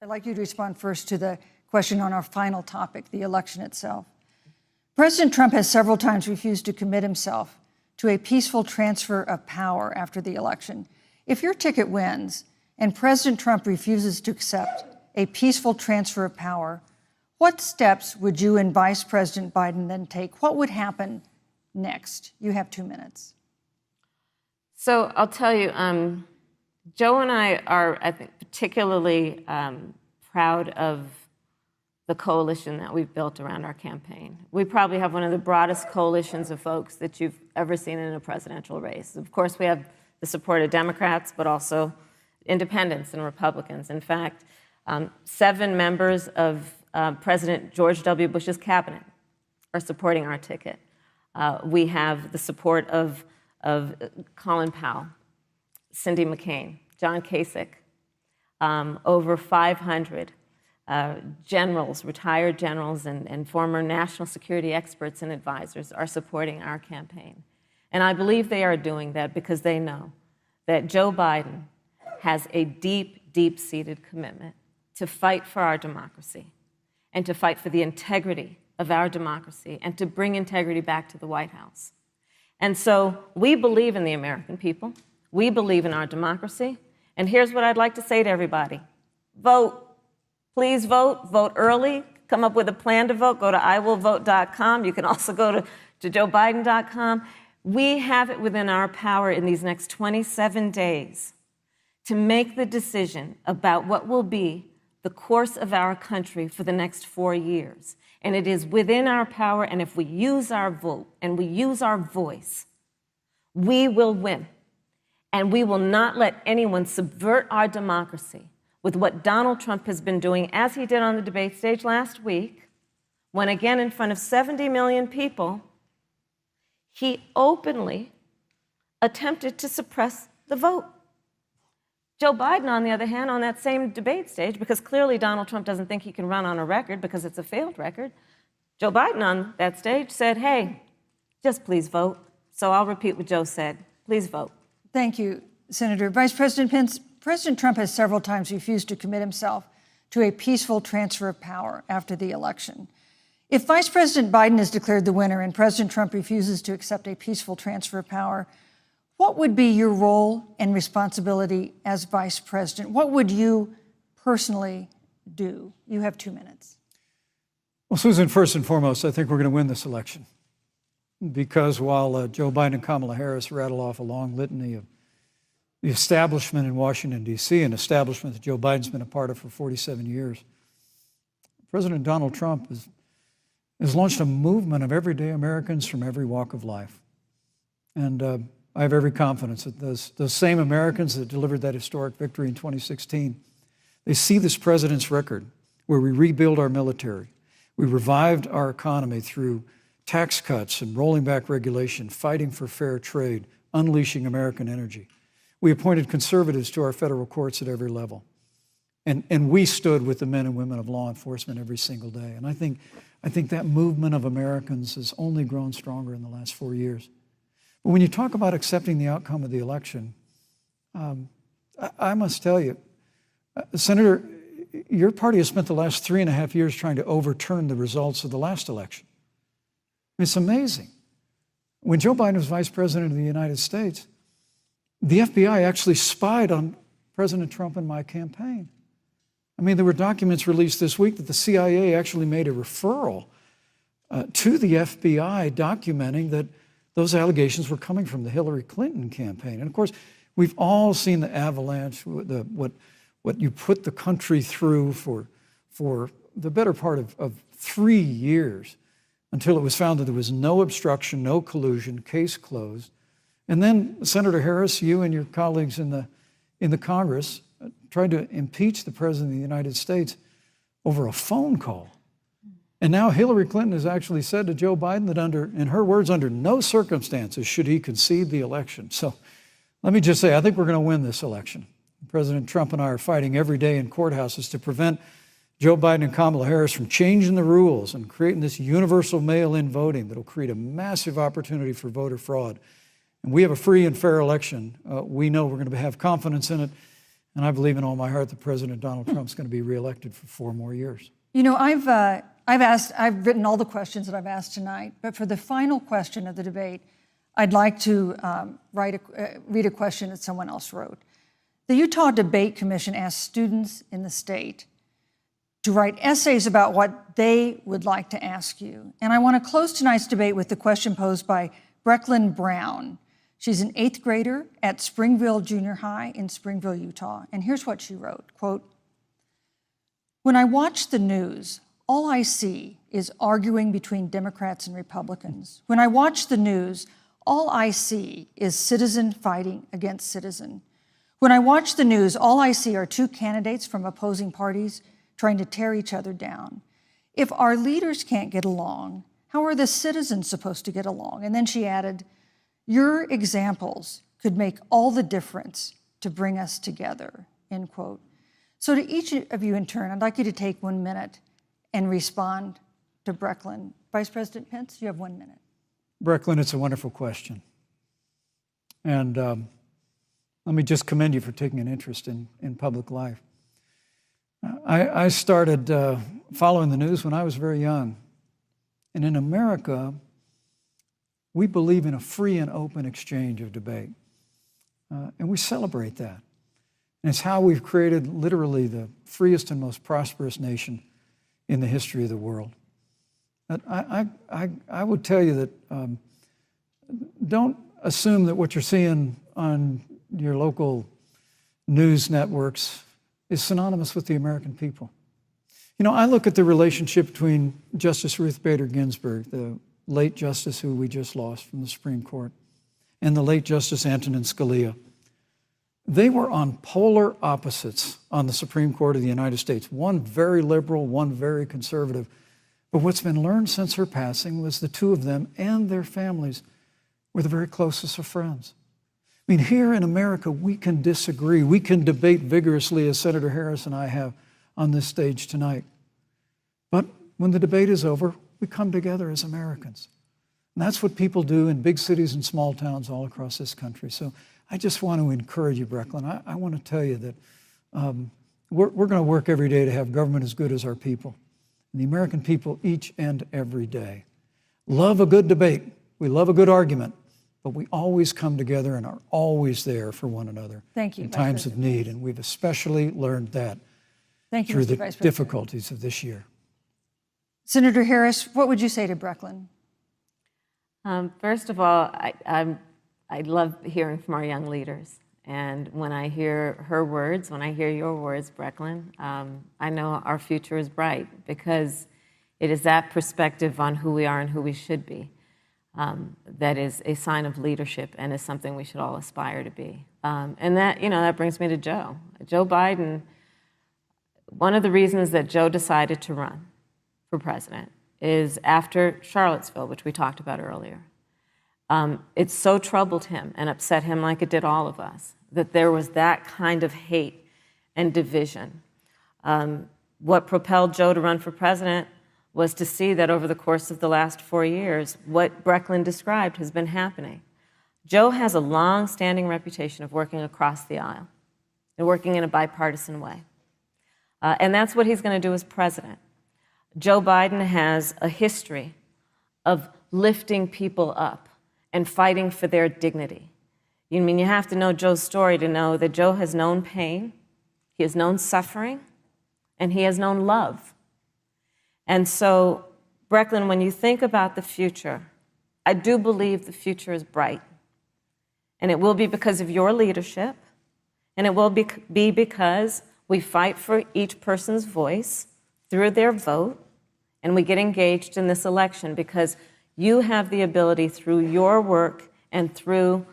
I'd like you to respond first to the question on our final topic, the election itself. President Trump has several times refused to commit himself to a peaceful transfer of power after the election. If your ticket wins and President Trump refuses to accept a peaceful transfer of power, what steps would you and Vice President Biden then take? What would happen next? You have 2 minutes. So I'll tell you, Joe and I are, I think, particularly proud of the coalition that we've built around our campaign. We probably have one of the broadest coalitions of folks that you've ever seen in a presidential race. Of course, we have the support of Democrats, but also independents and Republicans. In fact, 7 members of President George W. Bush's cabinet are supporting our ticket. We have the support of Colin Powell, Cindy McCain, John Kasich, over 500 generals, retired generals, and former national security experts and advisors are supporting our campaign. And I believe they are doing that because they know that Joe Biden has a deep, deep-seated commitment to fight for our democracy and to fight for the integrity of our democracy and to bring integrity back to the White House. And so we believe in the American people. We believe in our democracy. And here's what I'd like to say to everybody. Vote. Please vote. Vote early. Come up with a plan to vote. Go to iwillvote.com. You can also go to joebiden.com. We have it within our power in these next 27 days to make the decision about what will be the course of our country for the next 4 years. And it is within our power, and if we use our vote and we use our voice, we will win. And we will not let anyone subvert our democracy with what Donald Trump has been doing, as he did on the debate stage last week, when again in front of 70 million people, he openly attempted to suppress the vote. Joe Biden, on the other hand, on that same debate stage, because clearly Donald Trump doesn't think he can run on a record because it's a failed record, Joe Biden on that stage said, hey, just please vote. So I'll repeat what Joe said. Please vote. Thank you, Senator. Vice President Pence, President Trump has several times refused to commit himself to a peaceful transfer of power after the election. If Vice President Biden is declared the winner and President Trump refuses to accept a peaceful transfer of power, what would be your role and responsibility as vice president? What would you personally do? You have 2 minutes. Well, Susan, first and foremost, I think we're going to win this election. Because while Joe Biden and Kamala Harris rattle off a long litany of the establishment in Washington, D.C., an establishment that Joe Biden's been a part of for 47 years, President Donald Trump has launched a movement of everyday Americans from every walk of life. And I have every confidence that those same Americans that delivered that historic victory in 2016, they see this president's record where we rebuild our military, we revived our economy through tax cuts and rolling back regulation, fighting for fair trade, unleashing American energy. We appointed conservatives to our federal courts at every level. And we stood with the men and women of law enforcement every single day. And I think that movement of Americans has only grown stronger in the last 4 years. But when you talk about accepting the outcome of the election, I must tell you, Senator, your party has spent the last 3.5 years trying to overturn the results of the last election. It's amazing. When Joe Biden was vice president of the United States, the FBI actually spied on President Trump and my campaign. I mean, there were documents released this week that the CIA actually made a referral to the FBI documenting that those allegations were coming from the Hillary Clinton campaign. And of course, we've all seen the avalanche, what you put the country through for the better part of 3 years until it was found that there was no obstruction, no collusion, case closed. And then, Senator Harris, you and your colleagues in the Congress tried to impeach the President of the United States over a phone call. And now Hillary Clinton has actually said to Joe Biden that in her words, under no circumstances should he concede the election. So let me just say, I think we're going to win this election. President Trump and I are fighting every day in courthouses to prevent Joe Biden and Kamala Harris from changing the rules and creating this universal mail-in voting that will create a massive opportunity for voter fraud. And we have a free and fair election. We know we're going to have confidence in it. And I believe in all my heart that President Donald Trump's going to be reelected for 4 more years. You know, I've written all the questions that I've asked tonight, but for the final question of the debate, I'd like to read a question that someone else wrote. The Utah Debate Commission asked students in the state to write essays about what they would like to ask you. And I want to close tonight's debate with the question posed by Brecklin Brown. She's an 8th grader at Springville Junior High in Springville, Utah. And here's what she wrote, quote, "When I watch the news, all I see is arguing between Democrats and Republicans. When I watch the news, all I see is citizen fighting against citizen. When I watch the news, all I see are 2 candidates from opposing parties trying to tear each other down. If our leaders can't get along, how are the citizens supposed to get along?" And then she added, "Your examples could make all the difference to bring us together," end quote. So to each of you in turn, I'd like you to take 1 minute and respond to Brecklin. Vice President Pence, you have 1 minute. Brecklin, it's a wonderful question. And let me just commend you for taking an interest in public life. I started following the news when I was very young. And in America, we believe in a free and open exchange of debate. And we celebrate that. And it's how we've created literally the freest and most prosperous nation in the history of the world. But I would tell you that don't assume that what you're seeing on your local news networks is synonymous with the American people. You know, I look at the relationship between Justice Ruth Bader Ginsburg, the late justice who we just lost from the Supreme Court, and the late Justice Antonin Scalia. They were on polar opposites on the Supreme Court of the United States, one very liberal, one very conservative. But what's been learned since her passing was the 2 of them and their families were the very closest of friends. I mean, here in America, we can disagree. We can debate vigorously, as Senator Harris and I have on this stage tonight. But when the debate is over, we come together as Americans. And that's what people do in big cities and small towns all across this country. So I just want to encourage you, Brecklin. I want to tell you that we're going to work every day to have government as good as our people. And the American people each and every day love a good debate. We love a good argument. But we always come together and are always there for one another. Thank you, in times of need. And we've especially learned that through the difficulties of this year. Senator Harris, what would you say to Brecklin? First of all, I love hearing from our young leaders. And when I hear her words, when I hear your words, Brecklin, I know our future is bright because it is that perspective on who we are and who we should be that is a sign of leadership and is something we should all aspire to be. And that, that brings me to Joe. Joe Biden, one of the reasons that Joe decided to run for president is after Charlottesville, which we talked about earlier. It so troubled him and upset him like it did all of us, that there was that kind of hate and division. What propelled Joe to run for president was to see that over the course of the last 4 years, what Brecklin described has been happening. Joe has a long-standing reputation of working across the aisle and working in a bipartisan way. And that's what he's going to do as president. Joe Biden has a history of lifting people up and fighting for their dignity. You have to know Joe's story to know that Joe has known pain, he has known suffering, and he has known love. And so, Brecklin, when you think about the future, I do believe the future is bright. And it will be because of your leadership, and it will be because we fight for each person's voice through their vote, and we get engaged in this election because you have the ability through your work and through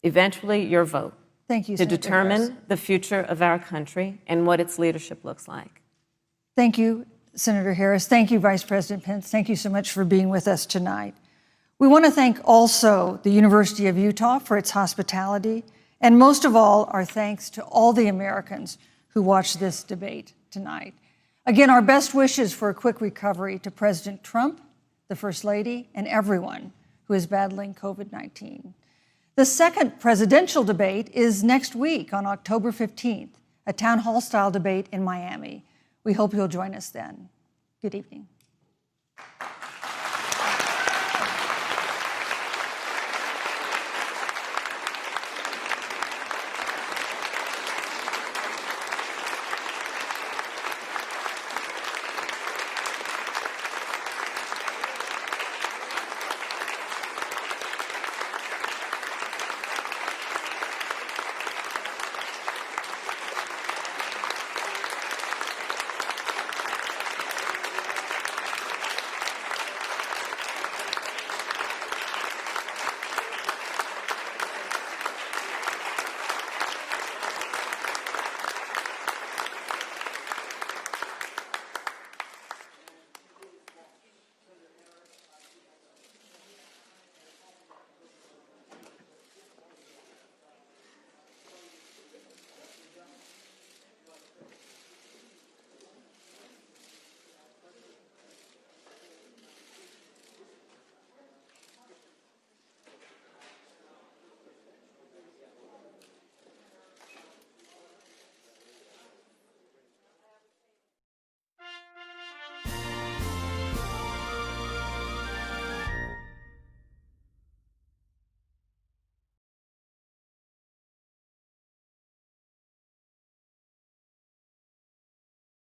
eventually your vote to determine the future of our country and what its leadership looks like. Thank you, Senator Harris. Thank you, Vice President Pence. Thank you so much for being with us tonight. We want to thank also the University of Utah for its hospitality, and most of all, our thanks to all the Americans who watched this debate tonight. Again, our best wishes for a quick recovery to President Trump, the First Lady, and everyone who is battling COVID-19. The second presidential debate is next week on October 15th, a town hall-style debate in Miami. We hope you'll join us then. Good evening.